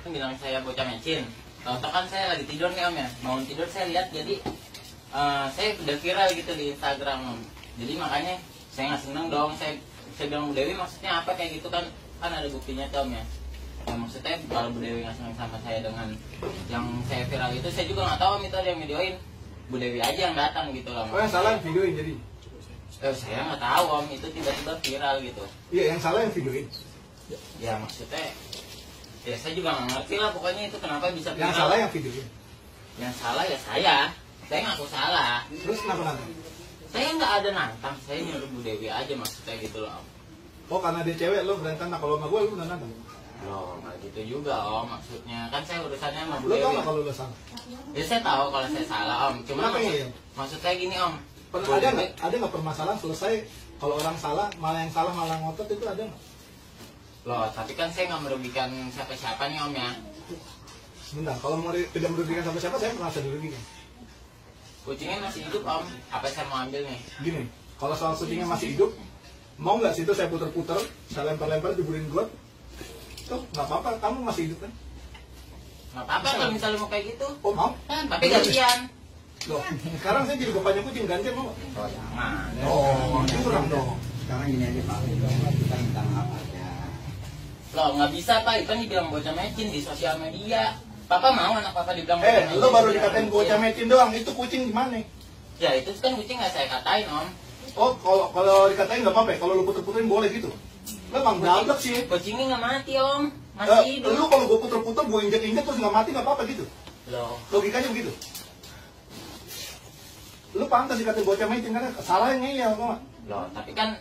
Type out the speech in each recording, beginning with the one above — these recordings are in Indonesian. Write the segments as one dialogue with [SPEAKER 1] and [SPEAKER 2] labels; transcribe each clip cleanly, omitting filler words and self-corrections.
[SPEAKER 1] bilang saya bocah mecin. Tahu kan saya lagi tidur nih om ya, bangun tidur saya lihat jadi saya udah viral gitu di Instagram om. Jadi makanya saya nggak seneng dong, saya bilang Bu Dewi maksudnya apa kayak gitu kan ada buktinya tuh om ya. Ya maksudnya kalau Bu Dewi nggak seneng sama saya dengan yang saya viral itu, saya juga nggak tahu om itu ada yang videoin. Bu Dewi aja yang datang gitu loh.
[SPEAKER 2] Oh yang salah yang videoin jadi?
[SPEAKER 1] Saya nggak tahu om, itu tiba-tiba viral gitu.
[SPEAKER 2] Iya yang salah yang videoin.
[SPEAKER 1] Ya maksudnya ya saya juga nggak ngerti lah pokoknya itu kenapa bisa viral.
[SPEAKER 2] Yang salah yang videoin.
[SPEAKER 1] Yang salah ya saya ngaku salah.
[SPEAKER 2] Terus kenapa nantang?
[SPEAKER 1] Saya nggak ada nantang, saya nyuruh Bu Dewi aja maksudnya gitu loh om.
[SPEAKER 2] Oh karena dia cewek lo berantem, nah kalau sama gue lo udah nantang.
[SPEAKER 1] Loh nggak gitu juga om, maksudnya kan saya urusannya sama Bu
[SPEAKER 2] Lo tau
[SPEAKER 1] Dewi.
[SPEAKER 2] nggak kalau lo salah?
[SPEAKER 1] Ya saya tahu kalau saya salah om, cuma
[SPEAKER 2] Kenapa ya?
[SPEAKER 1] maksud saya gini om.
[SPEAKER 2] Ada nggak permasalahan selesai kalau orang salah malah ngotot itu ada nggak?
[SPEAKER 1] Loh tapi kan saya nggak merugikan siapa-siapa nih om ya.
[SPEAKER 2] Sebentar, kalau tidak merugikan siapa-siapa saya merasa dirugikan.
[SPEAKER 1] Kucingnya masih hidup om, apa saya mau ambil nih?
[SPEAKER 2] Gini, kalau soal kucingnya masih hidup, mau nggak situ saya puter-puter, saya lempar-lempar jeburin got, tuh nggak apa-apa, kamu masih hidup kan?
[SPEAKER 1] Nggak apa-apa kalau misalnya mau kayak gitu.
[SPEAKER 2] Oh mau?
[SPEAKER 1] Tapi gantian.
[SPEAKER 2] Loh, sekarang saya jadi bapaknya kucing gantian mau nggak?
[SPEAKER 1] Oh jangan.
[SPEAKER 2] Oh, curang dong.
[SPEAKER 3] Sekarang gini aja Pak, kita minta maaf aja.
[SPEAKER 1] Loh nggak bisa pak, itu kan dibilang bocah mecin di sosial media. Papa mau anak papa dibilang bocah mecin.
[SPEAKER 2] Lo baru dikatain bocah mecin doang, itu kucing gimana?
[SPEAKER 1] Ya itu kan kucing nggak saya katain om.
[SPEAKER 2] Oh, kalau dikatain nggak apa-apa, kalau lo puter-puterin boleh gitu. Lo emang gablek sih.
[SPEAKER 1] Kucingnya nggak mati om, masih hidup.
[SPEAKER 2] Lu kalau gue puter-puter, gue injek-injek terus nggak mati nggak apa-apa gitu.
[SPEAKER 1] Loh,
[SPEAKER 2] Logikanya begitu. Lu pantas dikatain bocah mecin karena salahnya iya, kok.
[SPEAKER 1] loh, tapi kan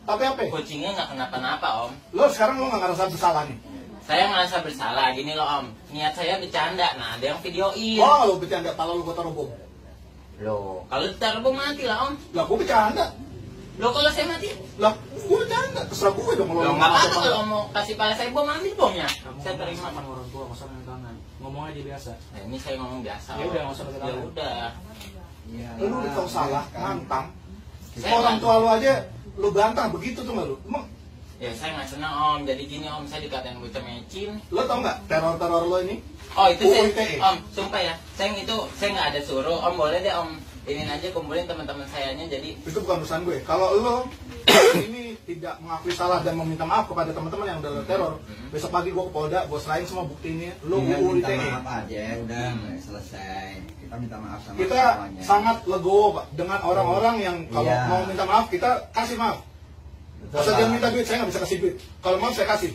[SPEAKER 2] Tapi apa?
[SPEAKER 1] kucingnya nggak kenapa-napa om.
[SPEAKER 2] Lo sekarang lo nggak ngerasa bersalah nih?
[SPEAKER 1] Saya ngerasa bersalah, gini loh om. Niat saya bercanda, nah ada yang videoin.
[SPEAKER 2] Oh, lo bercanda, pala lo gue taruh bom.
[SPEAKER 1] Loh, kalau ditaruh bom mati lah om.
[SPEAKER 2] Lah, gue bercanda.
[SPEAKER 1] Loh kalau saya mati,
[SPEAKER 2] Lah, gue bercanda. Terserah gue dong
[SPEAKER 1] loh
[SPEAKER 2] kalau
[SPEAKER 1] nggak apa-apa kalau mau kasih pala saya bom, ambil bomnya. Saya terima.
[SPEAKER 4] Sama orang tua, nggak usah main tangan. Ngomong aja biasa.
[SPEAKER 1] Nah, ini saya ngomong biasa.
[SPEAKER 4] Ya
[SPEAKER 1] Om.
[SPEAKER 4] udah, nggak usah pakai
[SPEAKER 1] Ya
[SPEAKER 4] tangan.
[SPEAKER 1] udah.
[SPEAKER 3] Iya.
[SPEAKER 2] Lu udah tau salah, nantang.
[SPEAKER 1] Saya
[SPEAKER 2] Orang
[SPEAKER 1] nggak-
[SPEAKER 2] tua lo aja lo bantah begitu tuh nggak lo? Emang
[SPEAKER 1] Ya saya nggak senang om. Jadi gini om, saya dikatain bocah mecin.
[SPEAKER 2] lo tau nggak teror lo ini?
[SPEAKER 1] Oh itu saya,
[SPEAKER 2] UITE.
[SPEAKER 1] om, sumpah ya. Saya nggak ada suruh. Om boleh deh om. Ini aja kumpulin teman-teman sayanya. Jadi
[SPEAKER 2] Itu bukan urusan gue. Kalau lo ini tidak mengakui salah dan meminta maaf kepada teman-teman yang udah lo teror, besok pagi gue ke Polda, gue serahin semua bukti ini. Lo
[SPEAKER 3] Tinggal minta
[SPEAKER 2] UITE.
[SPEAKER 3] maaf aja, udah selesai. Kita minta maaf sama
[SPEAKER 2] Kita
[SPEAKER 3] semuanya.
[SPEAKER 2] sangat legowo Pak, dengan orang-orang yang kalau
[SPEAKER 3] Iya.
[SPEAKER 2] mau minta maaf kita kasih maaf.
[SPEAKER 3] Betul,
[SPEAKER 2] Asal dia
[SPEAKER 3] Pak.
[SPEAKER 2] minta duit saya nggak bisa kasih duit. Kalau mau saya kasih.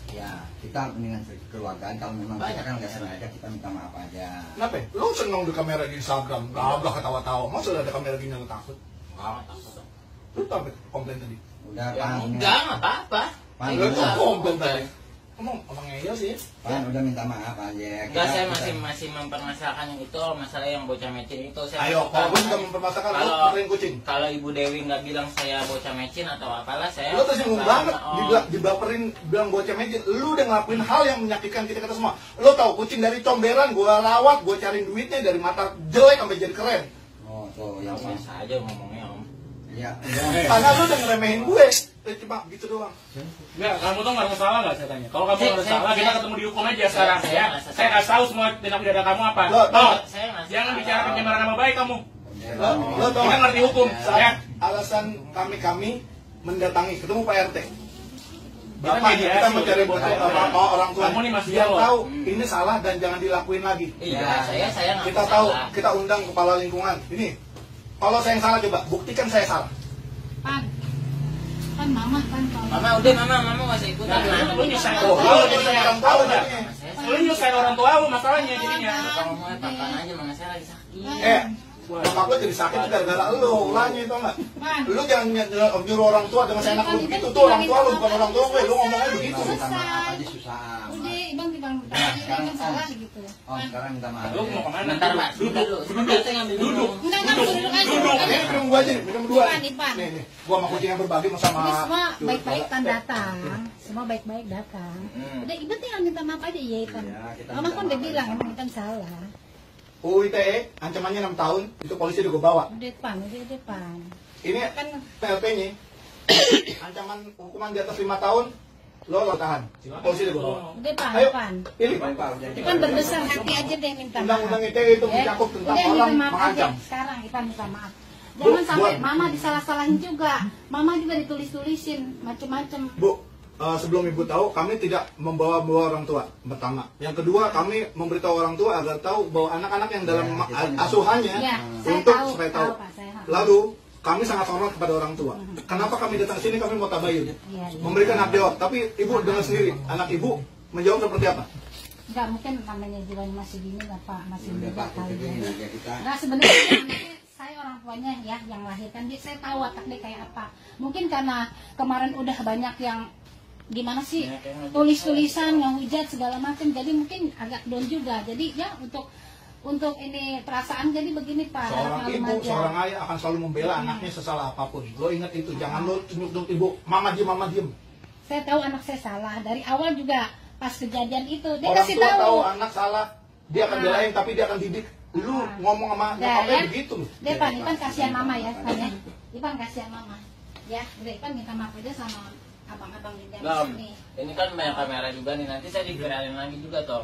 [SPEAKER 3] Ya, kita mendingan keluargaan. Kalau memang kita kan nggak sengaja, kita minta maaf aja.
[SPEAKER 2] Kenapa? Lo seneng di kamera di Instagram, gablah ketawa-tawa. Masa udah ada kamera gini lo takut?
[SPEAKER 1] nggak takut.
[SPEAKER 2] Lo tau apa komplain tadi?
[SPEAKER 3] Udah,
[SPEAKER 1] Ya
[SPEAKER 3] Pan.
[SPEAKER 1] enggak, nggak apa-apa.
[SPEAKER 3] Pan,
[SPEAKER 1] Saya
[SPEAKER 2] Lo
[SPEAKER 3] udah.
[SPEAKER 1] nggak-
[SPEAKER 2] tuh komplain tadi. Ngomong orang ngeyel sih.
[SPEAKER 3] Pan, udah minta maaf aja.
[SPEAKER 1] Enggak, saya
[SPEAKER 3] Kita-
[SPEAKER 1] masih mempermasalahkan yang itu, masalah yang bocah mecin itu. Saya
[SPEAKER 2] Ayo,
[SPEAKER 1] masih
[SPEAKER 2] kalau gue juga
[SPEAKER 1] permasalahan.
[SPEAKER 2] mempermasalahkan lo
[SPEAKER 1] Kalau-
[SPEAKER 2] puterin kucing.
[SPEAKER 1] Kalau Ibu Dewi nggak bilang saya bocah mecin atau apalah, saya
[SPEAKER 2] Lo tersinggung
[SPEAKER 1] nggak
[SPEAKER 2] banget,
[SPEAKER 1] sama, Om.
[SPEAKER 2] dibaperin, bilang bocah mecin. Lu udah ngelakuin hal yang menyakitkan kita semua. Lo tau kucing dari comberan, gue rawat, gue cariin duitnya dari mata jelek sampai jadi keren.
[SPEAKER 3] Oh, tuh, yang
[SPEAKER 1] Ya, biasa aja ngomongnya om.
[SPEAKER 3] Ya,
[SPEAKER 2] Karena lu udah ngeremehin gue. Cuma gitu doang.
[SPEAKER 4] Enggak, kamu tuh nggak ada salah nggak saya tanya? Kalau kamu
[SPEAKER 1] Saya-
[SPEAKER 4] nggak ada
[SPEAKER 1] saya-
[SPEAKER 4] salah, kita
[SPEAKER 1] saya-
[SPEAKER 4] ketemu dihukum aja sekarang
[SPEAKER 1] saya
[SPEAKER 4] ya.
[SPEAKER 1] nggak
[SPEAKER 4] Saya nggak tahu semua tindak pidana kamu apa.
[SPEAKER 2] Loh,
[SPEAKER 4] Toh,
[SPEAKER 1] Saya nggak
[SPEAKER 4] jangan
[SPEAKER 1] salah.
[SPEAKER 4] bicara pencemaran nama baik kamu.
[SPEAKER 2] Lo tau
[SPEAKER 4] Kita
[SPEAKER 2] nggak?
[SPEAKER 4] ngerti hukum, ya.
[SPEAKER 2] Alasan kami mendatangi ketemu Pak RT.
[SPEAKER 4] Kita
[SPEAKER 2] Bapak,
[SPEAKER 4] mediasi,
[SPEAKER 2] kita mencari
[SPEAKER 4] udah,
[SPEAKER 2] betul
[SPEAKER 4] udah.
[SPEAKER 2] sama orang tua.
[SPEAKER 4] Kamu nih masih
[SPEAKER 2] Biar
[SPEAKER 4] jawab.
[SPEAKER 2] tahu ini salah dan jangan dilakuin lagi.
[SPEAKER 1] Iya, saya nggak
[SPEAKER 2] Kita
[SPEAKER 1] salah.
[SPEAKER 2] tahu, kita undang kepala lingkungan. Ini, kalau saya yang salah coba, buktikan saya salah.
[SPEAKER 5] Pan mama kan kalau
[SPEAKER 1] Mama udah mama nggak usah ikutan.
[SPEAKER 4] Nah, lu nyusahin
[SPEAKER 2] Oh,
[SPEAKER 4] orang tua,
[SPEAKER 2] lo
[SPEAKER 4] lu
[SPEAKER 2] jadi
[SPEAKER 4] nyusahin
[SPEAKER 2] orang
[SPEAKER 4] orang
[SPEAKER 2] tahu
[SPEAKER 4] tua.
[SPEAKER 2] jadinya.
[SPEAKER 4] Lu nyusahin orang tua lu masalahnya jadinya.
[SPEAKER 1] Kalau mau papan aja, mama saya lagi sakit.
[SPEAKER 2] Bokap lo jadi sakit itu gara-gara lo, ulahnya itu enggak?
[SPEAKER 5] Pan
[SPEAKER 2] Lu jangan nyuruh orang tua dengan seenak lu begitu, tuh orang tua lu bukan orang tua gue, lu ngomongnya begitu.
[SPEAKER 3] minta maaf aja susah.
[SPEAKER 5] udah ibang dibang kan salah gitu.
[SPEAKER 3] Oh, sekarang minta maaf.
[SPEAKER 4] Lu mau kemana?
[SPEAKER 1] Bentar pak, sebentar dulu. Sebentar saya ngambil
[SPEAKER 4] Duduk.
[SPEAKER 5] Enggak duduk
[SPEAKER 2] Ini minum gua aja nih, minum dua.
[SPEAKER 5] Ipan, Ipan.
[SPEAKER 2] Nih, gua sama kucing yang berbagi sama
[SPEAKER 5] Ini semua baik-baik kan datang, semua baik-baik datang.
[SPEAKER 1] Hmm.
[SPEAKER 5] Udah ibu tinggal minta maaf aja ya Ipan.
[SPEAKER 3] Iya, kita
[SPEAKER 5] Mama
[SPEAKER 3] minta
[SPEAKER 5] kan udah
[SPEAKER 3] maaf
[SPEAKER 5] bilang
[SPEAKER 3] aja.
[SPEAKER 5] emang Ipan salah.
[SPEAKER 2] UITE, ancamannya 6 tahun, itu polisi udah gua bawa.
[SPEAKER 5] Udah Pan.
[SPEAKER 2] Ini
[SPEAKER 5] Kan
[SPEAKER 2] PLP-nya, ancaman hukuman di atas 5 tahun, lo tahan. Polisi deh gua.
[SPEAKER 5] Udah Pan,
[SPEAKER 2] Ayo.
[SPEAKER 5] Pan.
[SPEAKER 2] Pilih.
[SPEAKER 5] Ipan berbesar hati aja deh minta maaf.
[SPEAKER 2] Undang-undang ITE itu
[SPEAKER 5] Ya.
[SPEAKER 2] mencakup tentang
[SPEAKER 5] Udah,
[SPEAKER 2] orang
[SPEAKER 5] minta maaf aja.
[SPEAKER 2] mengancam.
[SPEAKER 5] Sekarang Ipan minta maaf.
[SPEAKER 2] Bu,
[SPEAKER 5] Jangan sampai
[SPEAKER 2] buat-
[SPEAKER 5] mama disalah-salahin juga. Mama juga ditulis-tulisin macem-macem.
[SPEAKER 2] Bu, sebelum ibu tahu, kami tidak membawa-bawa orang tua. Pertama, yang kedua, kami memberitahu orang tua agar tahu bahwa anak-anak yang dalam asuhannya
[SPEAKER 5] Ya, saya
[SPEAKER 2] untuk
[SPEAKER 5] tahu,
[SPEAKER 2] supaya tahu.
[SPEAKER 5] Pak, saya tahu.
[SPEAKER 2] Lalu kami sangat hormat kepada orang tua. Kenapa kami datang sini? Kami mau tabayun,
[SPEAKER 5] Iya, iya.
[SPEAKER 2] memberikan hak jawab. Tapi ibu dengar sendiri, anak ibu menjawab seperti apa?
[SPEAKER 5] Enggak, mungkin namanya jiwanya masih gini lah Pak, masih
[SPEAKER 3] Udah,
[SPEAKER 5] muda
[SPEAKER 3] Pak,
[SPEAKER 5] kali
[SPEAKER 3] kita
[SPEAKER 5] ya.
[SPEAKER 3] gini aja kita.
[SPEAKER 5] Enggak, sebenarnya anaknya saya orang tuanya ya yang lahirkan dia, saya tahu watak dia kayak apa. Mungkin karena kemarin udah banyak yang gimana sih tulis-tulisan, ngehujat segala macam, jadi mungkin agak down juga. Jadi ya untuk ini perasaan jadi begini Pak.
[SPEAKER 2] Seorang
[SPEAKER 5] maklum
[SPEAKER 2] ibu,
[SPEAKER 5] aja.
[SPEAKER 2] seorang ayah akan selalu membela anaknya sesalah apapun. Lo ingat itu, jangan lo tunjuk ibu, mama diem.
[SPEAKER 5] Saya tahu anak saya salah dari awal juga pas kejadian itu dia
[SPEAKER 2] Orang
[SPEAKER 5] kasih
[SPEAKER 2] tua
[SPEAKER 5] tahu.
[SPEAKER 2] tahu anak salah, dia akan belain, tapi dia akan didik. Lu ngomong sama nyokapnya
[SPEAKER 5] ya.
[SPEAKER 2] begitu.
[SPEAKER 5] Dia Ipan kasihan mama ya, Pan ya. Ipan kasihan mama. Ya, udah Ipan minta maaf aja sama abang-abang di
[SPEAKER 1] Bang,
[SPEAKER 5] sini.
[SPEAKER 1] ini kan banyak kamera juga nih, nanti saya diviralin lagi juga toh.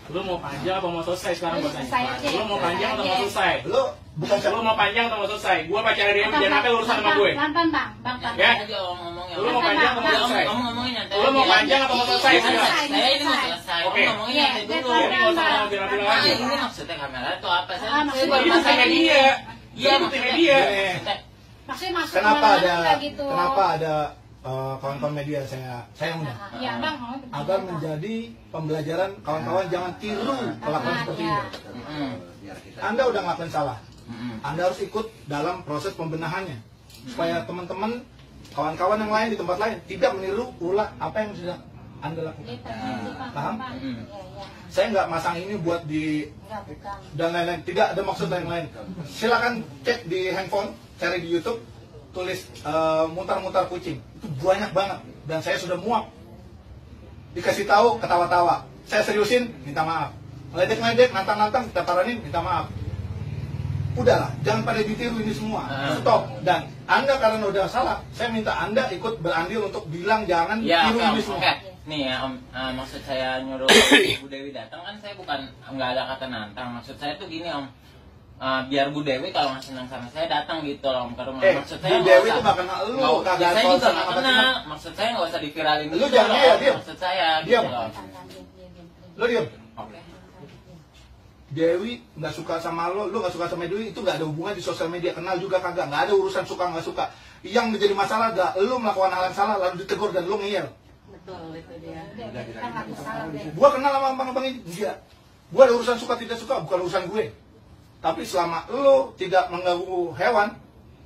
[SPEAKER 4] Lu mau panjang atau mau selesai sekarang
[SPEAKER 5] Lu
[SPEAKER 4] gua
[SPEAKER 5] selesai
[SPEAKER 4] tanya?
[SPEAKER 5] aja.
[SPEAKER 4] Lu mau panjang atau mau
[SPEAKER 5] Selesai
[SPEAKER 4] selesai?
[SPEAKER 2] Lu bukan siapa.
[SPEAKER 4] Lu mau panjang atau mau selesai? Gua pacar dia jangan sampai urusan sama gue.
[SPEAKER 5] Pelan-pelan Bang, Bang.
[SPEAKER 4] Ya.
[SPEAKER 1] Aja om ngomongnya.
[SPEAKER 4] Lu mau panjang atau mau selesai?
[SPEAKER 1] Om ngomongin nanti.
[SPEAKER 4] Lu mau panjang atau mau selesai
[SPEAKER 1] Saya
[SPEAKER 4] sekarang?
[SPEAKER 1] ini mau selesai. Om
[SPEAKER 4] Oke.
[SPEAKER 1] ngomongin
[SPEAKER 5] Iya,
[SPEAKER 1] nanti dulu.
[SPEAKER 5] dia
[SPEAKER 4] Jadi nggak usah
[SPEAKER 5] Bang.
[SPEAKER 4] bilang-bilang
[SPEAKER 1] Ah,
[SPEAKER 4] lagi.
[SPEAKER 1] ini maksudnya kamera atau apa?
[SPEAKER 5] Ah,
[SPEAKER 1] Saya
[SPEAKER 5] maksudnya
[SPEAKER 1] baru
[SPEAKER 4] Ini
[SPEAKER 1] pasang
[SPEAKER 4] maksudnya
[SPEAKER 1] ini.
[SPEAKER 4] dia.
[SPEAKER 1] Iya,
[SPEAKER 4] Ini media.
[SPEAKER 5] Maksudnya masuk
[SPEAKER 2] Kenapa
[SPEAKER 5] kemana-mana
[SPEAKER 2] ada
[SPEAKER 5] nggak gitu.
[SPEAKER 2] kawan-kawan media saya undang?
[SPEAKER 5] Iya Bang,
[SPEAKER 2] Agar menjadi pembelajaran kawan-kawan jangan tiru kelakuan seperti
[SPEAKER 5] Iya.
[SPEAKER 2] ini.
[SPEAKER 3] Biar kita
[SPEAKER 2] Anda udah ngelakuin salah.
[SPEAKER 1] Mm-mm.
[SPEAKER 2] Anda harus ikut dalam proses pembenahannya supaya teman-teman kawan-kawan yang lain di tempat lain tidak meniru ulah apa yang sudah Anda lakukan. Paham?
[SPEAKER 5] Iya, iya.
[SPEAKER 2] Saya nggak masang ini buat di
[SPEAKER 5] Enggak, bukan.
[SPEAKER 2] dan lain-lain, tidak ada maksud lain-lain. Silakan cek di handphone, cari di YouTube, tulis mutar-mutar kucing, itu banyak banget dan saya sudah muak. Dikasih tahu ketawa-tawa, saya seriusin minta maaf, ledek-ledek, nantang-nantang kita paranin minta maaf. Udahlah, jangan pada ditiru ini semua, stop. Dan Anda karena udah salah, saya minta Anda ikut berandil untuk bilang jangan
[SPEAKER 1] Ya,
[SPEAKER 2] tiru
[SPEAKER 1] oke,
[SPEAKER 2] ini
[SPEAKER 1] Om.
[SPEAKER 2] semua.
[SPEAKER 1] Oke. Nih ya Om, maksud saya nyuruh Bu Dewi datang kan saya bukan nggak ada kata nantang. Maksud saya tuh gini Om, biar Bu Dewi kalau nggak senang sama saya datang gitu loh Om ke rumah. Maksud saya
[SPEAKER 2] Bu Dewi itu gak kenal lu, kagak
[SPEAKER 1] saya
[SPEAKER 2] tahu
[SPEAKER 1] juga
[SPEAKER 2] sama
[SPEAKER 1] nggak
[SPEAKER 2] apa
[SPEAKER 1] kenal. Maksud saya nggak usah diviralin
[SPEAKER 2] Lu
[SPEAKER 1] gitu
[SPEAKER 2] jangan
[SPEAKER 1] loh,
[SPEAKER 2] iya,
[SPEAKER 1] Om.
[SPEAKER 2] diam.
[SPEAKER 1] Maksud saya
[SPEAKER 2] Diam.
[SPEAKER 1] gitu loh.
[SPEAKER 2] Lo diem.
[SPEAKER 1] Oke.
[SPEAKER 2] Dewi nggak suka sama lo nggak suka sama Dewi, itu nggak ada hubungan di sosial media, kenal juga kagak, nggak ada urusan suka nggak suka. Yang menjadi masalah adalah lo melakukan hal yang salah lalu ditegur dan lo ngeyel.
[SPEAKER 5] Betul itu dia. Kita nggak salah deh.
[SPEAKER 2] Gua kenal sama abang-abang ini, enggak. Gua ada urusan suka tidak suka, bukan urusan gue. Tapi selama lo tidak mengganggu hewan,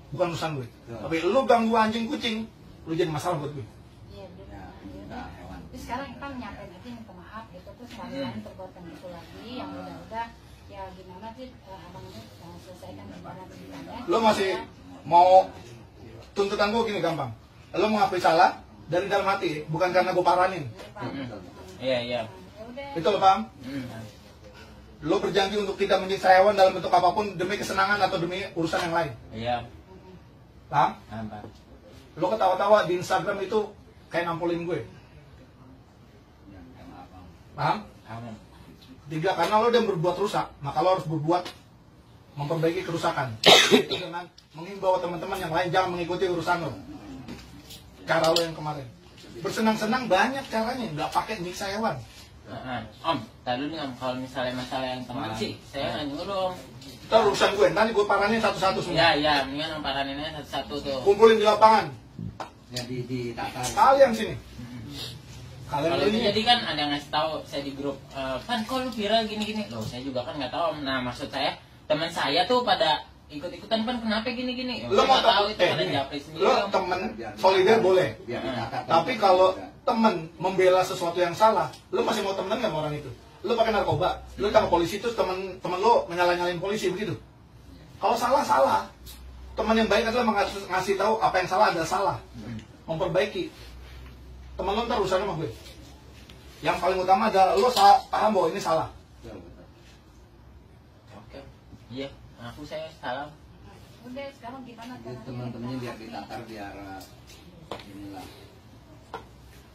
[SPEAKER 2] bukan urusan gue. Tapi lo ganggu anjing kucing, lo jadi masalah buat gue.
[SPEAKER 5] Iya, betul.
[SPEAKER 3] ya, kita hewan.
[SPEAKER 5] Tapi sekarang Ipan nyampein aja minta maaf gitu, terus lain perbuatan itu lagi yang udah ya gimana sih abang ini selesaikan perbuatan ceritanya.
[SPEAKER 2] Lo masih mau tuntutan gue gini gampang. Lo mengakui salah dari dalam hati, bukan karena gue paranin.
[SPEAKER 1] Iya iya.
[SPEAKER 5] Ya udah.
[SPEAKER 2] Itu lo paham?
[SPEAKER 1] Hmm.
[SPEAKER 2] Lo berjanji untuk tidak menyiksa hewan dalam bentuk apapun demi kesenangan atau demi urusan yang lain.
[SPEAKER 1] Iya.
[SPEAKER 2] Paham?
[SPEAKER 1] Apa?
[SPEAKER 2] Lo ketawa-tawa di Instagram itu kayak nampulin gue. Paham?
[SPEAKER 1] Aman.
[SPEAKER 2] 3, karena lo udah berbuat rusak, maka lo harus berbuat memperbaiki kerusakan. Itu dengan menghimbau teman-teman yang lain jangan mengikuti urusan lo. Cara lo yang kemarin. Bersenang-senang banyak caranya, nggak pakai nyiksa hewan.
[SPEAKER 1] Om, tadi nih Om, kalau misalnya masalah yang kemarin sih, saya nggak nyuruh Om.
[SPEAKER 2] Itu urusan gue, nanti gue paranin satu-satu semua.
[SPEAKER 1] Iya iya, mendingan Om paraninnya satu-satu tuh.
[SPEAKER 2] Kumpulin di lapangan.
[SPEAKER 3] Ya di tata.
[SPEAKER 2] Kalian sini. Kalian
[SPEAKER 1] Kalau itu
[SPEAKER 2] ini.
[SPEAKER 1] jadi kan ada yang ngasih tahu saya di grup, Pan kok lu viral gini-gini. Loh, saya juga kan nggak tahu Om. Nah, maksud saya teman saya tuh pada ikut-ikutan Pan kenapa gini-gini.
[SPEAKER 2] Lo mau
[SPEAKER 1] tahu itu pada
[SPEAKER 2] gini,
[SPEAKER 1] japri sendiri
[SPEAKER 2] lo
[SPEAKER 1] Om.
[SPEAKER 2] temen solidar boleh.
[SPEAKER 3] Biar ditata.
[SPEAKER 2] Tapi kalau temen membela sesuatu yang salah, lo masih mau temenan nggak sama orang itu? Lo pakai narkoba, lo sama polisi terus temen lo menyalah-nyalain polisi begitu. Kalau salah salah, teman yang baik adalah ngasih tahu apa yang salah adalah salah, memperbaiki. Temen lo ntar urusannya sama gue. Yang paling utama adalah lo paham bahwa ini salah.
[SPEAKER 1] Oke. Iya, aku saya salah.
[SPEAKER 5] Udah sekarang gimana
[SPEAKER 3] Jadi teman-temannya biar ditatar biar inilah.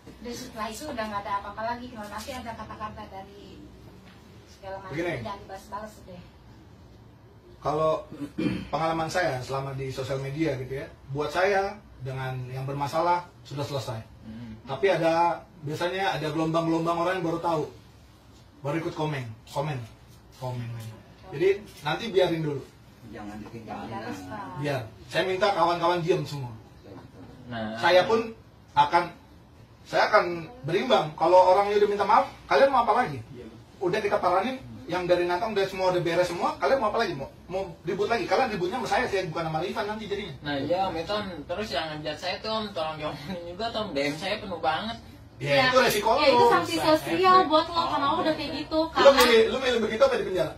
[SPEAKER 5] Dan setelah itu udah nggak ada apa-apa lagi, kalau nanti ada kata-kata dari segala macam,
[SPEAKER 2] Begini.
[SPEAKER 5] jangan dibalas-balas deh.
[SPEAKER 2] Kalau pengalaman saya selama di sosial media gitu ya, buat saya dengan yang bermasalah sudah selesai. Tapi biasanya ada gelombang-gelombang orang yang baru tahu, baru ikut komen. Jadi nanti biarin dulu,
[SPEAKER 3] Jangan
[SPEAKER 5] Jangan
[SPEAKER 3] ditinggalin.
[SPEAKER 5] balas, Pak.
[SPEAKER 2] biar. Saya minta kawan-kawan diam semua.
[SPEAKER 1] Nah,
[SPEAKER 2] Saya pun akan berimbang. Kalau orangnya udah minta maaf, kalian mau apa lagi? Udah kita paranin, yang dari Natang udah semua udah beres semua, kalian mau apa lagi? Mau ribut lagi? Kalian ributnya sama saya bukan sama Rifan nanti jadinya.
[SPEAKER 1] nah iya Om, itu Om. Terus yang ngejat saya tuh Om, tolong jawabin juga Tom, DM saya penuh banget.
[SPEAKER 2] Ya, itu resiko
[SPEAKER 6] Ya itu
[SPEAKER 2] lo.
[SPEAKER 6] sanksi sosial buat lo karena lo udah kayak gitu.
[SPEAKER 2] Lu
[SPEAKER 6] Karena
[SPEAKER 2] milih begitu apa di penjara?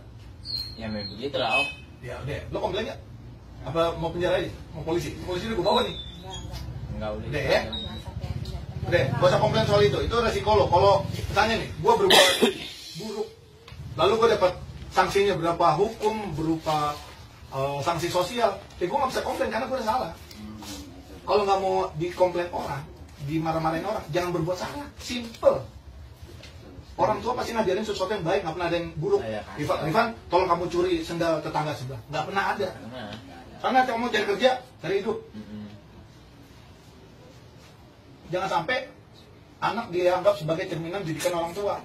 [SPEAKER 1] Ya memang begitu lah Om.
[SPEAKER 2] Ya udah, lo komplain nggak? Apa mau penjara aja? Mau polisi? Polisi udah gue bawa nih.
[SPEAKER 1] Enggak udah.
[SPEAKER 2] Udah ya? Udah, gak usah komplain soal itu resiko lo. Kalau misalnya nih, gue berbuat buruk, lalu gue dapat sanksinya berupa hukum, berupa sanksi sosial, ya gue gak bisa komplain karena gue udah salah. Kalau nggak mau dikomplain orang, dimarah-marahin orang, jangan berbuat salah. Simple. Orang tua pasti ngajarin sesuatu yang baik, nggak pernah ada yang buruk.
[SPEAKER 1] Iya,
[SPEAKER 2] Rifan, tolong kamu curi sendal tetangga sebelah. Nggak pernah ada.
[SPEAKER 1] Nah,
[SPEAKER 2] Karena kamu cari kerja, cari hidup. Jangan sampai anak dianggap sebagai cerminan didikan orang tua.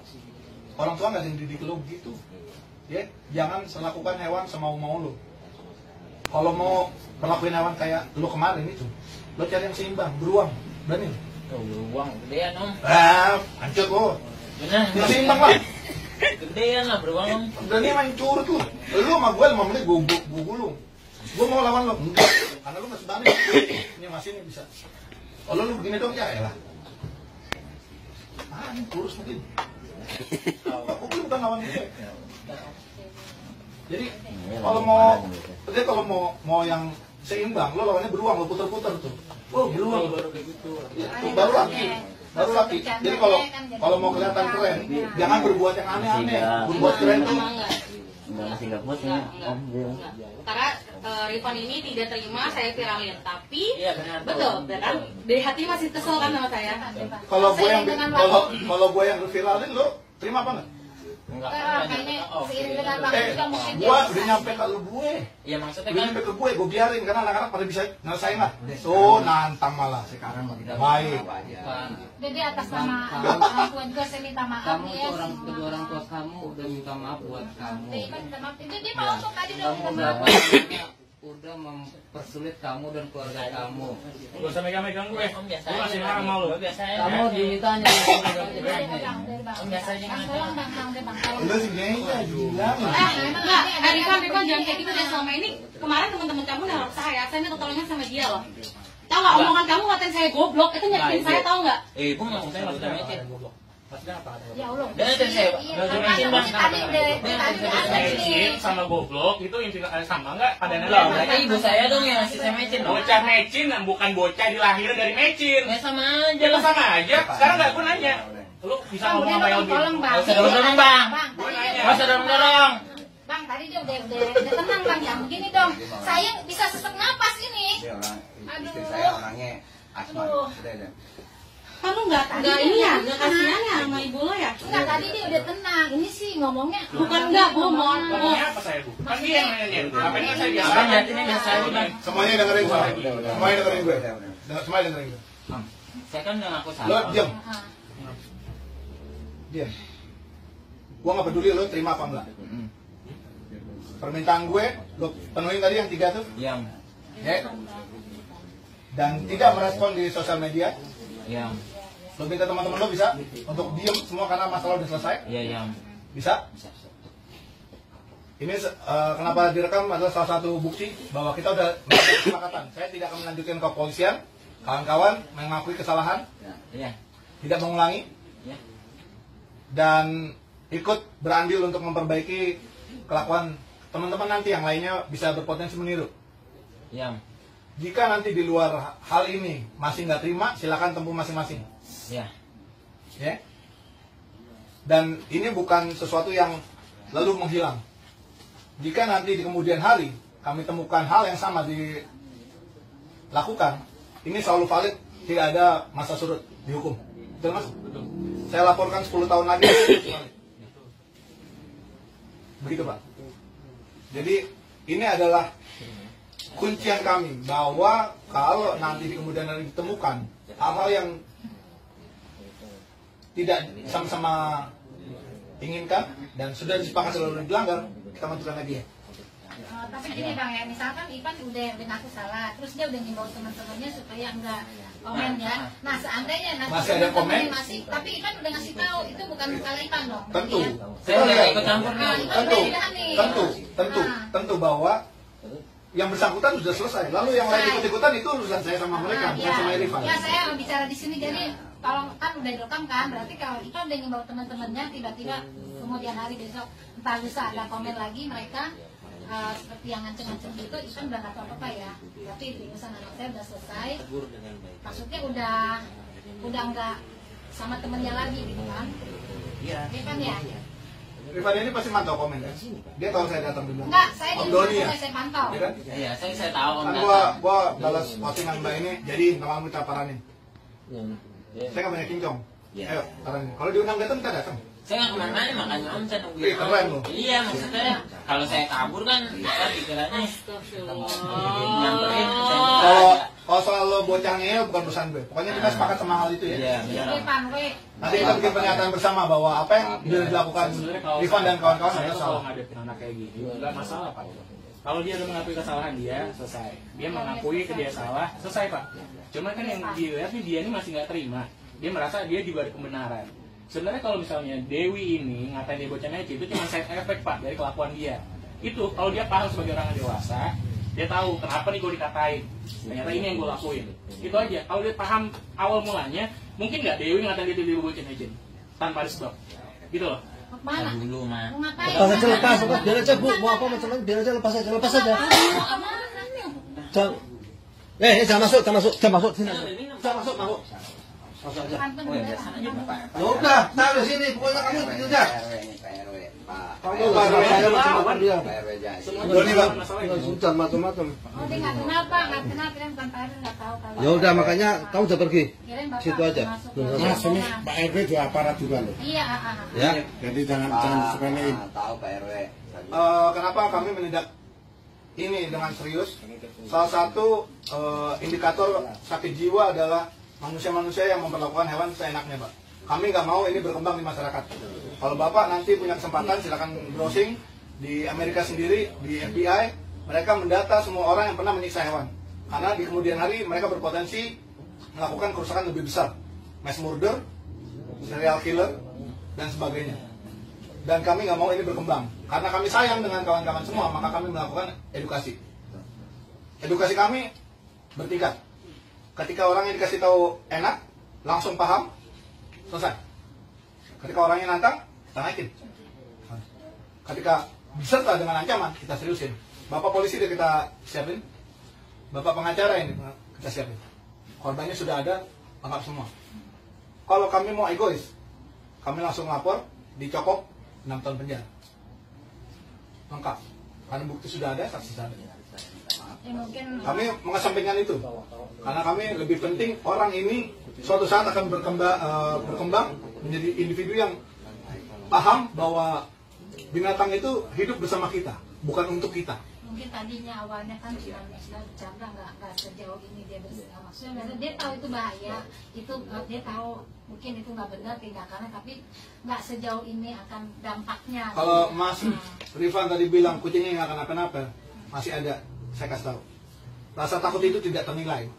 [SPEAKER 2] Orang tua nggak ada yang didik lo begitu. Ya, jangan melakukan hewan semau-mau lo. Kalau mau perlakuin hewan kayak lo kemarin itu, lo cari yang seimbang, beruang, berani.
[SPEAKER 1] tuh beruang gedean Om.
[SPEAKER 2] Hancur lo.
[SPEAKER 1] Benar.
[SPEAKER 2] Yang seimbang lah.
[SPEAKER 1] Gedean lah beruang Om.
[SPEAKER 2] Berani main curut lo. Lo sama gue 5 menit gue gulung. Gue mau lawan lo, enggak. Karena lo masih berani. Ini masih ini bisa. Kalau lu begini dong ya elah. Ini kurus mungkin. Aku bukan lawan dia. Jadi kalau mau yang seimbang, lo lawannya beruang, lo puter-puter tuh. Oh beruang. Ya, tuh, baru laki. Jadi kalau mau kelihatan keren, jangan berbuat yang aneh-aneh. Berbuat keren tuh.
[SPEAKER 6] karena Rifan ini tidak terima saya viralin, tapi
[SPEAKER 1] Iya benar.
[SPEAKER 6] betul, kan? Dari hati masih kesel kan sama saya.
[SPEAKER 2] Kalau gue yang viralin, lo terima apa nggak?
[SPEAKER 1] Enggak.
[SPEAKER 5] Kayaknya seiring dengan waktu juga mungkin dia
[SPEAKER 2] Gue
[SPEAKER 5] bisa.
[SPEAKER 2] udah nyampe ke lu gue.
[SPEAKER 1] Ya maksudnya
[SPEAKER 2] Udah
[SPEAKER 1] kan
[SPEAKER 2] nyampe ke gue biarin karena anak-anak pada bisa ngerasain lah. Tuh nantang malah.
[SPEAKER 3] Sekarang mau kita
[SPEAKER 2] Baik.
[SPEAKER 3] apa aja.
[SPEAKER 5] Jadi atas nama orang tua juga saya minta maaf
[SPEAKER 7] Kamu
[SPEAKER 5] ya.
[SPEAKER 7] tuh kedua orang tua kamu udah minta maaf buat kamu.
[SPEAKER 5] Dia minta maaf. Jadi mau tuh tadi udah
[SPEAKER 7] Kamu
[SPEAKER 5] minta
[SPEAKER 7] udah
[SPEAKER 5] maaf.
[SPEAKER 7] udah mempersulit kamu dan keluarga kamu.
[SPEAKER 4] Gak usah megang-megang gue.
[SPEAKER 1] Om biasa
[SPEAKER 4] Gue
[SPEAKER 1] aja.
[SPEAKER 4] masih marah sama lu.
[SPEAKER 1] Gue biasa aja.
[SPEAKER 7] Kamu ditanya
[SPEAKER 1] Om biasa aja
[SPEAKER 5] Bang,
[SPEAKER 1] nggak
[SPEAKER 5] tolong bang, tolong.
[SPEAKER 2] Lu sih gengnya gila.
[SPEAKER 6] Enggak, Rifan jangan kayak gitu deh. Selama ini kemarin teman-teman kamu nolak saya minta tolongnya sama dia loh. Tahu nggak omongan kamu ngatain saya goblok itu nyakitin saya, tahu nggak?
[SPEAKER 1] Gue mau saya maksudnya mecin.
[SPEAKER 5] Ya Allah.
[SPEAKER 1] Dan itu saya
[SPEAKER 5] Iya,
[SPEAKER 1] nggak
[SPEAKER 5] karena
[SPEAKER 1] mecin bang.
[SPEAKER 5] tadi udah ada
[SPEAKER 4] Mecin
[SPEAKER 5] nih.
[SPEAKER 4] sama goblok itu sama nggak? Padannya
[SPEAKER 1] Loh, berarti ibu saya dong yang ngasih saya mecin dong.
[SPEAKER 4] Bocah mecin bukan bocah dilahirkan dari mecin.
[SPEAKER 1] Ya sama aja
[SPEAKER 4] Jalan
[SPEAKER 1] lah.
[SPEAKER 4] sama aja. Sekarang nggak gue nanya. Lu bisa
[SPEAKER 5] Bang,
[SPEAKER 4] ngomong
[SPEAKER 5] udah
[SPEAKER 4] apa yang
[SPEAKER 5] dong,
[SPEAKER 4] lebih?
[SPEAKER 5] tolong bang.
[SPEAKER 1] Nggak usah dorong-dorong, Bang.
[SPEAKER 5] Bang,
[SPEAKER 4] Gue
[SPEAKER 5] tadi
[SPEAKER 4] nanya.
[SPEAKER 5] dia-
[SPEAKER 1] Nggak usah dorong-dorong.
[SPEAKER 5] Bang, tadi dia udah tenang bang, yang begini dong. Saya bisa sesak napas ini.
[SPEAKER 3] Dia orang istri
[SPEAKER 5] Aduh.
[SPEAKER 3] saya orangnya asma.
[SPEAKER 5] Aduh.
[SPEAKER 3] Udah.
[SPEAKER 6] Kamu nggak ini ya, nggak kasihan ya sama ibu lo ya?
[SPEAKER 5] Enggak, tadi dia udah tenang. Ini sih ngomongnya.
[SPEAKER 6] Bukan enggak, Bu, mohon.
[SPEAKER 4] Ngomongnya apa saya, Bu? Kan dia yang nanya. Apa yang saya biasa?
[SPEAKER 1] Abang lihat ini biasa aja bang.
[SPEAKER 2] Semuanya dengerin gue. Semuanya dengerin gue. Semuanya dengerin gue.
[SPEAKER 1] Saya kan udah ngaku
[SPEAKER 2] Lo
[SPEAKER 1] salah.
[SPEAKER 2] diam.
[SPEAKER 5] Ah.
[SPEAKER 2] Diam. Gue nggak peduli lo terima apa enggak. Permintaan gue, lo penuhin tadi yang 3 tuh.
[SPEAKER 1] Yang,
[SPEAKER 2] Ya. Dan tidak merespon di sosial media.
[SPEAKER 1] yang,
[SPEAKER 2] Lo minta teman-teman lo bisa untuk diem semua karena masalah udah selesai.
[SPEAKER 1] ya yang.
[SPEAKER 2] Bisa? Ini kenapa direkam adalah salah satu bukti bahwa kita udah melakukan kesepakatan. Saya tidak akan melanjutkan ke kepolisian. Kawan-kawan mengakui kesalahan,
[SPEAKER 1] Iya.
[SPEAKER 2] tidak mengulangi,
[SPEAKER 1] Ya.
[SPEAKER 2] dan ikut berandil untuk memperbaiki kelakuan teman-teman nanti yang lainnya bisa berpotensi meniru.
[SPEAKER 1] Yang,
[SPEAKER 2] Jika nanti di luar hal ini masih nggak terima, silakan tempuh masing-masing.
[SPEAKER 1] ya.
[SPEAKER 2] Ya. Dan ini bukan sesuatu yang lalu menghilang. Jika nanti di kemudian hari kami temukan hal yang sama dilakukan, ini selalu valid, tidak ada masa surut dihukum. Itu Betul Mas? Saya laporkan 10 tahun lagi. Begitu Pak. Jadi ini adalah kuncian kami bahwa kalau nanti di kemudian hari ditemukan hal-hal yang tidak sama-sama inginkan dan sudah disepakati lalu dilanggar, kita menentukan lagi ya.
[SPEAKER 5] Tapi gini Bang ya, misalkan Ivan udah ngaku salah, terus dia udah ngimbau teman-temannya supaya enggak komen ya. Nah seandainya nanti
[SPEAKER 2] masih ada komen,
[SPEAKER 5] masih, tapi Ivan udah ngasih tahu itu bukan salah Ivan dong.
[SPEAKER 2] Tentu.
[SPEAKER 1] Saya nggak ikut campur
[SPEAKER 2] Tentu bahwa yang bersangkutan sudah selesai. Lalu yang lain ikut-ikutan itu urusan saya sama mereka, bukan sama Irfan.
[SPEAKER 5] Ya saya bicara di sini jadi kalau kan udah direkam kan, berarti kalau Ivan udah ngimbau teman-temannya tiba-tiba kemudian hari besok entah lusa ada komen lagi mereka seperti yang ngancem-ngancem gitu, Ivan udah nggak tahu apa-apa ya. Tapi urusan anak saya udah selesai. Maksudnya udah nggak sama temennya lagi gitu kan? Iya. Kan ya.
[SPEAKER 2] Rifan ini pasti mantau komen kan? Dia tahu saya datang dulu.
[SPEAKER 5] Enggak, saya di
[SPEAKER 2] Doni ya?
[SPEAKER 5] saya pantau.
[SPEAKER 2] Iya kan?
[SPEAKER 1] Iya, saya tahu.
[SPEAKER 2] Kan gua balas postingan Mbak ini, jadi nama kamu kita paranin. Saya nggak banyak kincong. Ayo, paranin. Kalau diundang datang kita datang.
[SPEAKER 1] Saya nggak kemana-mana, makanya Om saya nungguin.
[SPEAKER 2] Keren loh.
[SPEAKER 1] Iya, maksudnya kalau saya kabur kan kita pikirannya nyamperin.
[SPEAKER 2] Kalau soal lo bocah ngeyel bukan urusan gue. Pokoknya kita sepakat sama hal itu ya.
[SPEAKER 1] Iya, benar.
[SPEAKER 2] Nanti kita bikin pernyataan bersama bahwa apa yang sudah dilakukan Rifan dan kawan-kawan adalah
[SPEAKER 4] Kalau
[SPEAKER 2] salah.
[SPEAKER 4] ngadepin anak kayak gini, nggak masalah Pak. Kalau dia udah mengakui kesalahan dia, selesai. Dia mengakui ke dia salah, selesai Pak. Cuma kan yang dilihat nih dia ini masih nggak terima. Dia merasa dia juga ada kebenaran. Sebenarnya kalau misalnya Dewi ini ngatain dia bocah ngeci itu cuma side effect Pak dari kelakuan dia. Itu kalau dia paham sebagai orang yang dewasa, dia tahu kenapa nih gue dikatain. Ternyata ini yang gue lakuin. Itu aja. Kalau dia paham awal mulanya, mungkin nggak Dewi ngatain dia bocah ngeci tanpa ada sebab. Gitu loh.
[SPEAKER 5] Mana?
[SPEAKER 1] Dulu mah.
[SPEAKER 5] Mau ngapain?
[SPEAKER 8] Lepas aja, lepas. Biar aja Bu, mau apa macam biar aja lepas aja, lepas aja. Jangan masuk, sini. Jangan masuk. Masuk aja.
[SPEAKER 5] Ya
[SPEAKER 8] udah, taruh sini, pokoknya kamu itu aja. Kamu baru saya macam dia.
[SPEAKER 2] Doni Bang.
[SPEAKER 8] Sudah macam-macam.
[SPEAKER 5] Oh dia nggak kenal Pak, nggak kenal kirain bukan Pak RW nggak tahu kalau.
[SPEAKER 8] Ya udah makanya kamu udah pergi.
[SPEAKER 5] Kirain Bapak
[SPEAKER 8] Situ aja.
[SPEAKER 5] masuk ke
[SPEAKER 9] Mas, ini
[SPEAKER 5] rombongan.
[SPEAKER 9] Pak RW juga aparat juga loh.
[SPEAKER 5] Iya.
[SPEAKER 8] Ya.
[SPEAKER 9] Jadi jangan disepelein.
[SPEAKER 3] Tahu Pak RW.
[SPEAKER 2] Kenapa kami menindak ini dengan serius? Salah satu indikator sakit jiwa adalah manusia-manusia yang memperlakukan hewan seenaknya, Pak. Kami nggak mau ini berkembang di masyarakat. Kalau Bapak nanti punya kesempatan, silakan browsing di Amerika sendiri, di FBI, mereka mendata semua orang yang pernah menyiksa hewan. Karena di kemudian hari mereka berpotensi melakukan kerusakan lebih besar, mass murder, serial killer, dan sebagainya. Dan kami nggak mau ini berkembang. Karena kami sayang dengan kawan-kawan semua, maka kami melakukan edukasi. Edukasi kami bertingkat. Ketika orang yang dikasih tahu enak, langsung paham, selesai. Ketika orangnya nantang, kita naikin. Ketika beserta dengan ancaman, kita seriusin. Bapak polisi udah kita siapin, Bapak pengacara ini kita siapin. Korbannya sudah ada, lengkap semua. Kalau kami mau egois, kami langsung lapor, dicokok 6 tahun penjara. Lengkap. Karena bukti sudah ada, saksi sudah ada. Kami mengesampingkan itu. Karena kami lebih penting orang ini suatu saat akan berkembang menjadi individu yang paham bahwa binatang itu hidup bersama kita, bukan untuk kita.
[SPEAKER 5] Mungkin tadinya awalnya kan cuma bercanda nggak sejauh ini dia bersama. Maksudnya dia tahu itu bahaya, itu dia tahu mungkin itu nggak benar tindakannya, tapi nggak sejauh ini akan dampaknya.
[SPEAKER 2] Kalau Mas Rifan tadi bilang kucingnya nggak akan apa-apa, masih ada. Saya kasih tahu, rasa takut itu tidak ternilai.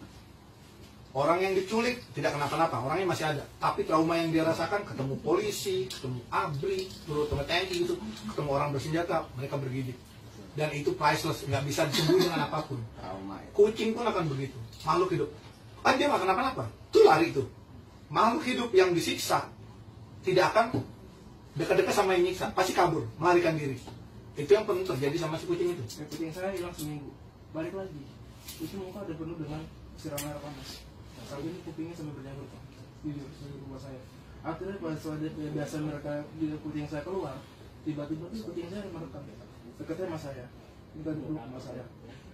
[SPEAKER 2] Orang yang diculik tidak kenapa-napa, orangnya masih ada. Tapi trauma yang dia rasakan, ketemu polisi, ketemu ABRI, ketemu TNI gitu, ketemu orang bersenjata, mereka bergidik. Dan itu priceless, nggak bisa disembuh dengan apapun. Kucing pun akan begitu, makhluk hidup. Kan dia nggak kenapa-napa, itu lari itu. Makhluk hidup yang disiksa tidak akan dekat-dekat sama yang nyiksa, pasti kabur, melarikan diri. Itu yang pernah terjadi sama si kucing itu.
[SPEAKER 4] Kucing saya hilang seminggu, balik lagi. Itu muka udah penuh dengan siram air panas. Sampai ini kupingnya sampai berjamur Pak. Di rumah saya. Akhirnya pas biasa mereka di kucing saya keluar, tiba-tiba kucing saya merekam. Dekatnya sama saya, minta dipeluk sama saya.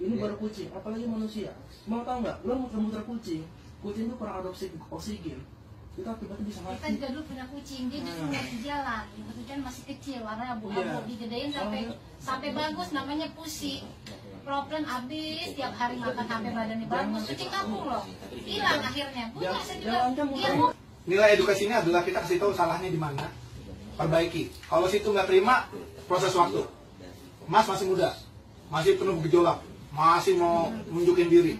[SPEAKER 4] Ini baru kucing, apalagi manusia. Mau tahu nggak? Lo muter-muter kucing itu kurang ada oksigen.
[SPEAKER 5] Kita juga dulu punya kucing, dia justru nggak di jalan, kemudian masih kecil, warna abu-abu, digedein sampai bagus, namanya Pusi. Problem abis, tiap hari makan sampai badannya bagus, kucing kampung loh, hilang akhirnya. Punya saya juga,
[SPEAKER 2] Nilai edukasinya adalah kita kasih tahu salahnya di mana, perbaiki. Kalau situ nggak terima, proses waktu. Mas masih muda, masih penuh gejolak, masih mau nunjukin diri.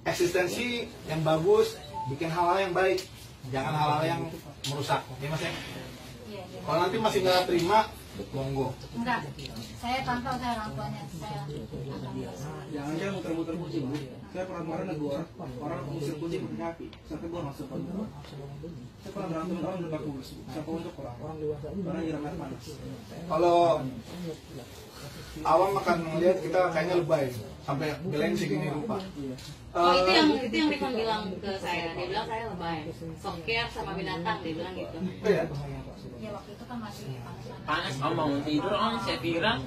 [SPEAKER 2] Eksistensi yang bagus, bikin hal-hal yang baik, jangan hal-hal yang merusak. Ya Mas ya? Kalau nanti masih nggak terima, monggo.
[SPEAKER 5] enggak, saya pantau saya orang tuanya, saya akan
[SPEAKER 8] Jangan muter-muter kucing. Saya pernah kemarin negor orang mengusir kucing pakai kaki sampai gua masuk kontrol. Saya pernah berantem orang udah bagus. Siapa untuk orang dewasa karena nyiram air panas.
[SPEAKER 2] Kalau awam akan melihat kita kayaknya lebay sampai belain segini rupa.
[SPEAKER 6] Oh, itu yang Rifan bilang ke saya. Dia bilang saya lebay. Soker sama binatang, dia bilang gitu.
[SPEAKER 2] Iya.
[SPEAKER 5] ya waktu itu kan masih
[SPEAKER 1] Panas, om bangun tidur, om saya viral.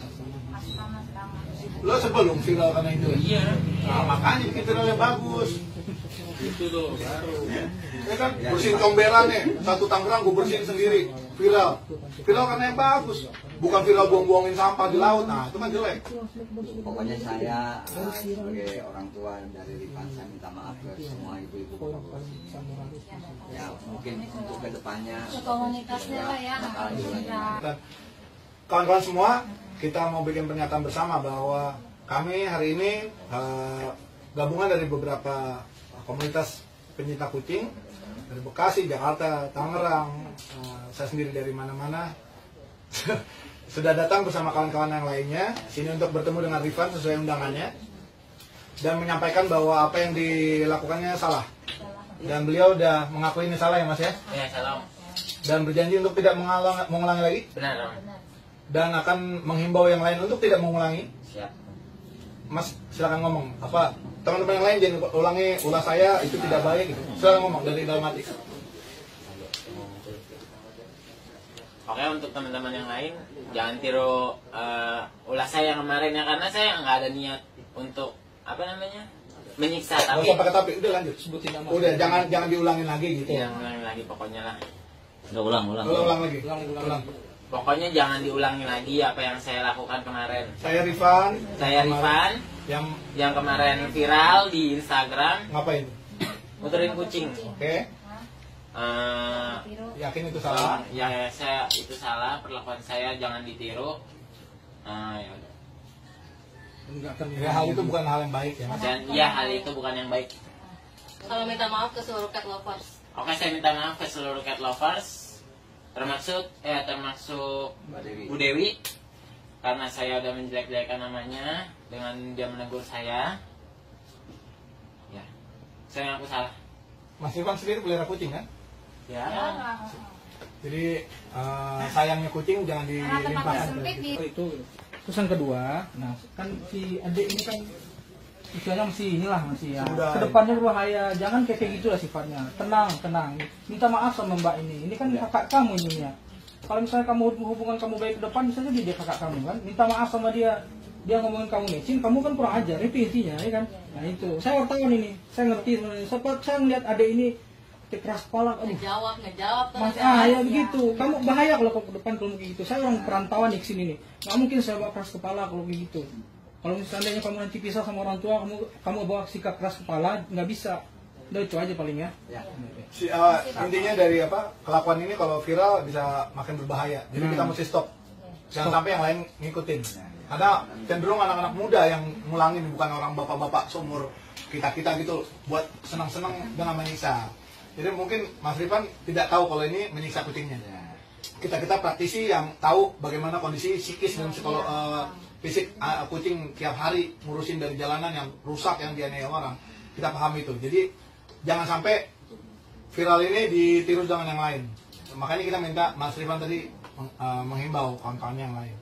[SPEAKER 5] masih panas banget.
[SPEAKER 2] Lo sebelum viral karena itu.
[SPEAKER 1] Iya.
[SPEAKER 2] Nah, makanya bikin viral yang bagus.
[SPEAKER 4] Itu tuh baru.
[SPEAKER 2] Ya kan, bersihin comberan nih, satu Tangerang gue bersihin sendiri, viral. Viral karena yang bagus, bukan viral buang-buangin sampah di laut. Nah, itu kan jelek.
[SPEAKER 3] Pokoknya saya sebagai orang tua dari Rifan, saya minta maaf ke semua ibu-ibu. Ya mungkin untuk kedepannya
[SPEAKER 5] Komunitasnya lah ya.
[SPEAKER 2] Dan kawan-kawan semua, kita mau bikin pernyataan bersama bahwa kami hari ini gabungan dari beberapa komunitas pencinta kucing dari Bekasi, Jakarta, Tangerang, saya sendiri dari mana-mana sudah datang bersama kawan-kawan yang lainnya sini untuk bertemu dengan Rifan sesuai undangannya dan menyampaikan bahwa apa yang dilakukannya salah dan beliau udah mengakui ini salah ya Mas ya,
[SPEAKER 1] Ya, salam.
[SPEAKER 2] dan berjanji untuk tidak mengulangi lagi
[SPEAKER 1] Benar, om.
[SPEAKER 2] dan akan menghimbau yang lain untuk tidak mengulangi.
[SPEAKER 1] Siap.
[SPEAKER 2] Mas silakan ngomong apa teman-teman yang lain jangan ulangi ulah saya itu tidak baik gitu. Silakan ngomong dari dalam hati.
[SPEAKER 1] Oke, untuk teman-teman yang lain jangan tiru ulah saya yang kemarin ya, karena saya nggak ada niat untuk apa namanya menyiksa,
[SPEAKER 2] Nggak
[SPEAKER 1] tapi
[SPEAKER 2] usah pakai tapi udah lanjut. Udah jangan diulangin lagi gitu.
[SPEAKER 1] yang lagi pokoknya lah.
[SPEAKER 2] Ulang lagi. Ulang.
[SPEAKER 1] Pokoknya jangan diulangi lagi apa yang saya lakukan kemarin.
[SPEAKER 2] Saya Rifan.
[SPEAKER 1] Saya Rifan yang kemarin viral di Instagram
[SPEAKER 2] Ngapain?
[SPEAKER 1] muterin kucing.
[SPEAKER 2] Oke. Yakin itu salah?
[SPEAKER 1] Ya, saya itu salah, perlakuan saya jangan ditiru. Ya udah.
[SPEAKER 2] Ya, hal itu bukan hal yang baik ya Mas.
[SPEAKER 1] Dan ya hal itu bukan yang baik.
[SPEAKER 6] Kalau minta maaf ke seluruh cat lovers.
[SPEAKER 1] Oke, saya minta maaf ke seluruh cat lovers, termasuk Bu Dewi, karena saya udah menjelek-jelekan namanya dengan dia menegur saya. Ya, saya ngaku salah.
[SPEAKER 2] Mas Rifan sendiri pelihara kucing kan?
[SPEAKER 1] Ya.
[SPEAKER 2] Jadi sayangnya kucing jangan
[SPEAKER 5] Karena tempatnya
[SPEAKER 2] dilimpahkan.
[SPEAKER 5] sempit di
[SPEAKER 8] Itu. Terus yang kedua, nah kan si adik ini kan usianya masih ya.
[SPEAKER 2] Sudah.
[SPEAKER 8] Kedepannya berbahaya, jangan kayak gitu lah sifatnya. Tenang. Minta maaf sama mbak ini. Ini kan kakak kamu ini ya. Kalau misalnya kamu hubungan kamu baik ke depan, misalnya dia kakak kamu kan, minta maaf sama dia. Dia ngomongin kamu mecin, kamu kan kurang ajar, itu intinya, ya kan? Nah itu, saya wartawan ini, saya ngerti sebenarnya. Saya ngeliat adik ini keras kepala, aduh.
[SPEAKER 6] Ngejawab
[SPEAKER 8] Mas, ya begitu. Kamu bahaya kalau ke depan kalau begitu. Saya orang perantauan di sini nih. Nggak mungkin saya bawa keras kepala kalau begitu. Kalau misalnya kamu nanti pisah sama orang tua, kamu bawa sikap keras kepala, nggak bisa. Udah itu aja paling ya.
[SPEAKER 2] Intinya dari kelakuan ini kalau viral bisa makin berbahaya. Jadi kita mesti stop. Jangan sampai yang lain ngikutin. Karena cenderung anak-anak muda yang ngulangin, bukan orang bapak-bapak seumur kita gitu buat senang-senang dengan menyiksa. Jadi mungkin Mas Rifan tidak tahu kalau ini menyiksa kucingnya. Kita praktisi yang tahu bagaimana kondisi psikis dan fisik kucing tiap hari ngurusin dari jalanan yang rusak, yang dianiaya orang. Kita paham itu. Jadi jangan sampai viral ini ditiru dengan yang lain. Makanya kita minta Mas Rifan tadi menghimbau kawan-kawan yang lain.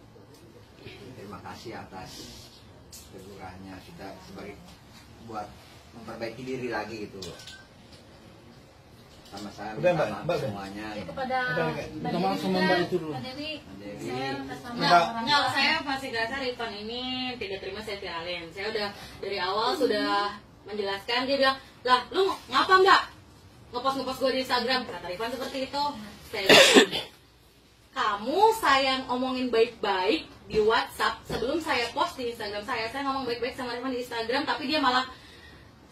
[SPEAKER 3] Terima kasih atas tegurannya, sudah sebagai buat memperbaiki diri lagi gitu loh. Sama saya
[SPEAKER 2] Udah,
[SPEAKER 3] minta
[SPEAKER 2] Mbak.
[SPEAKER 3] maaf semuanya.
[SPEAKER 5] itu kepada
[SPEAKER 8] Minta maaf sama Mbak itu dulu.
[SPEAKER 5] Mbak Dewi.
[SPEAKER 3] Dewi.
[SPEAKER 5] Saya atas nama
[SPEAKER 2] Enggak.
[SPEAKER 5] orang
[SPEAKER 6] Enggak,
[SPEAKER 5] tua.
[SPEAKER 6] saya masih rasa Rifan ini tidak terima saya viralin. Saya udah dari awal sudah menjelaskan, dia bilang, lah lu ngapa mbak? ngepost gue di Instagram, kata Rifan seperti itu. Saya bilang, kamu saya omongin baik-baik di WhatsApp sebelum saya post di Instagram saya ngomong baik-baik sama Rifan di Instagram, tapi dia malah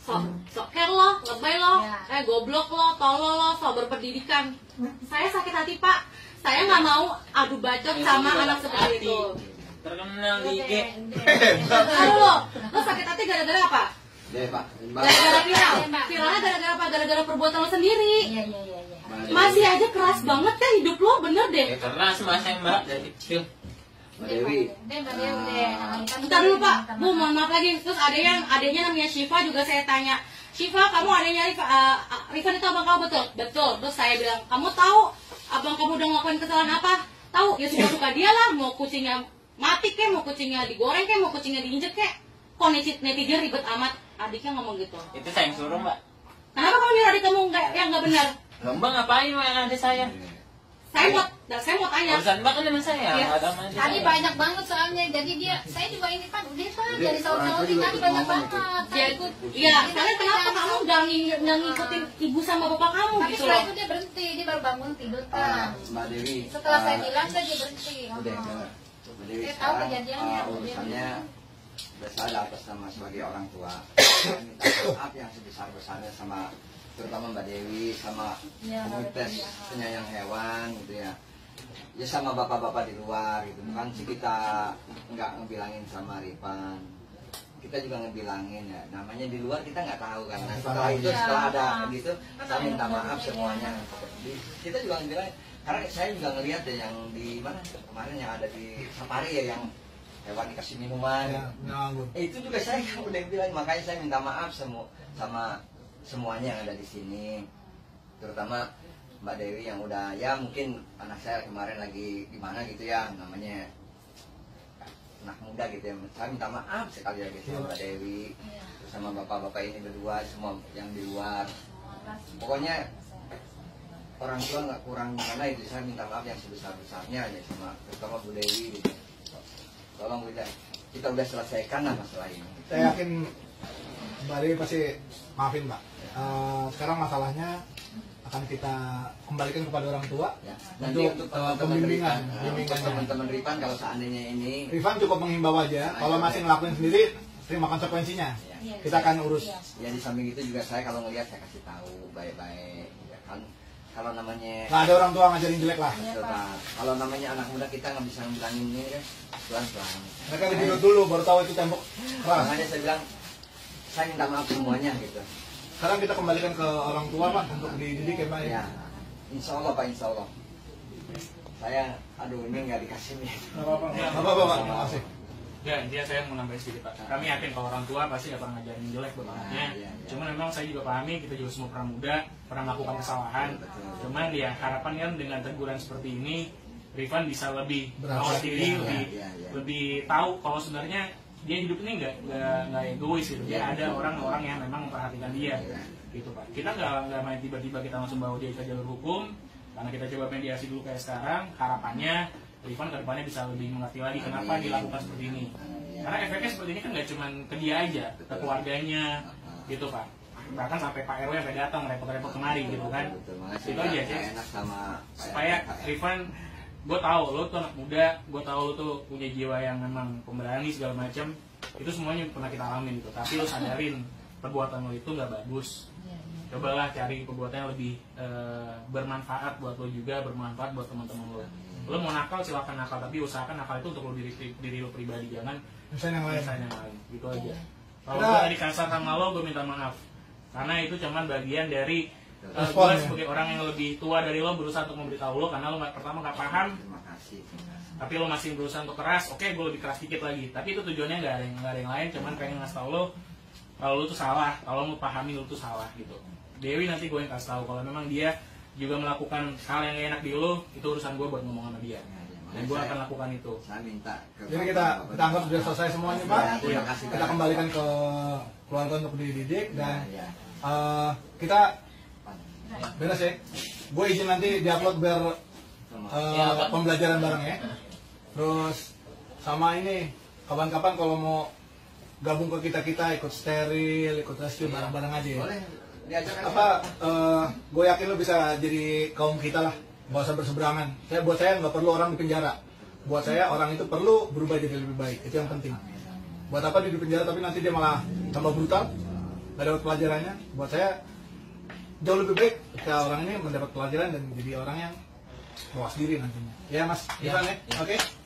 [SPEAKER 6] sok care lo, lebay lo, goblok lo, tolol lo, sok berpendidikan. Saya sakit hati Pak, saya nggak mau adu bacot sama anak seperti itu.
[SPEAKER 1] Terkenal di IG.
[SPEAKER 6] Aduh lo sakit hati gara-gara apa?
[SPEAKER 3] Deh Pak.
[SPEAKER 6] Gara-gara viral. Viralnya gara-gara apa? Gara-gara perbuatan lo sendiri.
[SPEAKER 5] Iya.
[SPEAKER 6] Masih aja keras banget kan hidup lo, bener deh.
[SPEAKER 1] Keras Mas Mbak dari kecil.
[SPEAKER 3] Mbak Dewi.
[SPEAKER 6] Bentar dulu Pak, Bu mohon maaf lagi. Terus adanya namanya Syifa juga saya tanya, Syifa kamu adanya Rifan itu abang kamu betul? Betul. Terus saya bilang, kamu tahu abang kamu udah ngelakuin kesalahan apa? Tahu, ya suka dia lah, mau kucingnya mati kek, mau kucingnya digoreng kek, mau kucingnya diinjek kek. Kok netizen ribet amat? Adiknya ngomong gitu.
[SPEAKER 1] Itu saya yang suruh Mbak.
[SPEAKER 6] Kenapa kamu nyuruh adik kamu yang nggak benar?
[SPEAKER 1] Mbak ngapain Mbak yang ada saya?
[SPEAKER 6] Saya mau tanya.
[SPEAKER 1] Urusan Mbak kan dengan saya.
[SPEAKER 6] Ya.
[SPEAKER 5] Tadi banyak banget soalnya, jadi saya juga ini kan udah kan dari saudara tadi banyak banget.
[SPEAKER 6] Iya, karena kenapa kamu nggak ngikutin ibu sama bapak kamu
[SPEAKER 5] tapi
[SPEAKER 6] gitu
[SPEAKER 5] setelah
[SPEAKER 6] loh?
[SPEAKER 5] itu dia berhenti, dia baru bangun tidur kan.
[SPEAKER 3] Mbak Dewi.
[SPEAKER 5] Setelah saya bilang dia berhenti.
[SPEAKER 3] Udah, Mbak Dewi.
[SPEAKER 5] Saya tahu kejadiannya.
[SPEAKER 3] Urusannya saya atas nama sebagai orang tua. Saya minta maaf yang sebesar-besarnya sama terutama Mbak Dewi sama komunitas penyayang hewan gitu ya. Ya sama bapak-bapak di luar gitu. Bukan sih kita nggak ngebilangin sama Rifan. Kita juga ngebilangin ya. Namanya di luar kita nggak tahu kan. Nah, setelah ada gitu, saya minta maaf semuanya. Kita juga ngebilangin. Karena saya juga ngelihat ya yang di mana kemarin yang ada di Safari ya yang hewan dikasih minuman. Itu juga saya udah bilang, makanya saya minta maaf sama semuanya yang ada di sini, terutama Mbak Dewi yang udah ya mungkin anak saya kemarin lagi di mana gitu ya namanya anak muda gitu ya. Saya minta maaf sekali lagi sama Mbak Dewi, terus sama bapak-bapak ini berdua semua yang di luar. Pokoknya orang tua nggak kurang mana itu, saya minta maaf yang sebesar-besarnya ya sama terutama Bu Dewi gitu. Tolong kita udah selesaikan lah masalah ini.
[SPEAKER 2] Saya yakin Mbak Dewi pasti maafin Mbak. Sekarang masalahnya akan kita kembalikan kepada orang tua
[SPEAKER 3] ya. Nanti untuk
[SPEAKER 2] pembimbingan.
[SPEAKER 3] Teman-teman Rifan kalau seandainya ini
[SPEAKER 2] Rifan cukup menghimbau aja. Kalau masih ngelakuin sendiri, terima konsekuensinya.
[SPEAKER 3] Ya.
[SPEAKER 2] Kita akan urus.
[SPEAKER 3] Ya di samping itu juga saya kalau ngelihat saya kasih tahu baik-baik. Ya kan kalau namanya
[SPEAKER 2] nggak ada orang tua ngajarin jelek lah.
[SPEAKER 3] Kalau namanya anak muda kita nggak bisa bilangin ini kan pelan-pelan.
[SPEAKER 2] Mereka ditidur dulu baru tahu itu tembok keras.
[SPEAKER 3] Makanya saya bilang saya minta maaf semuanya gitu.
[SPEAKER 2] Sekarang kita kembalikan ke orang tua Pak untuk dididik ya Pak ya.
[SPEAKER 3] Insya Allah Pak, Insya Allah. Saya aduh ini nggak dikasih nih.
[SPEAKER 2] Nggak apa-apa Pak. Terima kasih.
[SPEAKER 4] Ya, intinya saya mau nambahin sedikit Pak. Kami yakin kalau orang tua pasti nggak pernah ngajarin jelek buat anaknya. Cuman memang saya juga pahami, kita juga semua pernah muda, pernah melakukan kesalahan. Cuman ya harapan kan dengan teguran seperti ini, Rifan bisa lebih merawat diri, lebih tahu kalau sebenarnya dia hidup ini nggak egois gitu. Dia ada orang-orang yang memang memperhatikan dia, gitu Pak. Kita nggak main tiba-tiba kita langsung bawa dia ke jalur hukum, karena kita coba mediasi dulu kayak sekarang. Harapannya Rifan ke depannya bisa lebih mengerti lagi kenapa dilakukan seperti ini. Karena efeknya seperti ini kan nggak cuma ke dia aja, ke keluarganya, gitu Pak. Bahkan sampai Pak RW sampai datang repot-repot kemari gitu kan. Itu aja sih. Supaya Rifan, gue tahu lo tuh anak muda, gue tahu lo tuh punya jiwa yang memang pemberani segala macam. Itu semuanya pernah kita alamin gitu. Tapi lo sadarin perbuatan lo itu nggak bagus. Cobalah cari perbuatan yang lebih bermanfaat buat lo juga, bermanfaat buat teman-teman lo. Lo mau nakal silakan nakal, tapi usahakan nakal itu untuk lo diri lo pribadi, jangan
[SPEAKER 2] misalnya yang lain.
[SPEAKER 4] Gitu aja. Kalau gue tadi kasar sama lo, gue minta maaf. Karena itu cuman bagian dari gue sebagai orang yang lebih tua dari lo berusaha untuk memberitahu lo, karena lo pertama nggak paham. Tapi lo masih berusaha untuk keras. Oke, gue lebih keras dikit lagi. Tapi itu tujuannya nggak ada yang lain, cuman pengen ngasih tau lo kalau lo tuh salah, kalau lo pahami lo tuh salah gitu. Dewi nanti gue yang kasih tahu kalau memang dia juga melakukan hal yang gak enak di lo, itu urusan gue buat ngomong sama dia. Dan gue akan lakukan itu.
[SPEAKER 3] Saya minta.
[SPEAKER 2] Jadi kita anggap sudah selesai semuanya Pak. Kita kembalikan ke keluarga untuk dididik dan kita beres ya. Gue izin nanti diupload biar pembelajaran bareng ya. Terus sama ini kapan-kapan kalau mau gabung ke kita ikut steril, ikut rescue bareng-bareng aja ya.
[SPEAKER 3] Boleh.
[SPEAKER 2] gue yakin lo bisa jadi kaum kita lah, nggak usah berseberangan. Buat saya nggak perlu orang di penjara. Buat saya orang itu perlu berubah jadi lebih baik, itu yang penting. Buat apa dia di penjara tapi nanti dia malah tambah brutal, nggak dapat pelajarannya. Buat saya jauh lebih baik ketika orang ini mendapat pelajaran dan jadi orang yang mawas diri nantinya. Ya Mas Ivan ya, oke.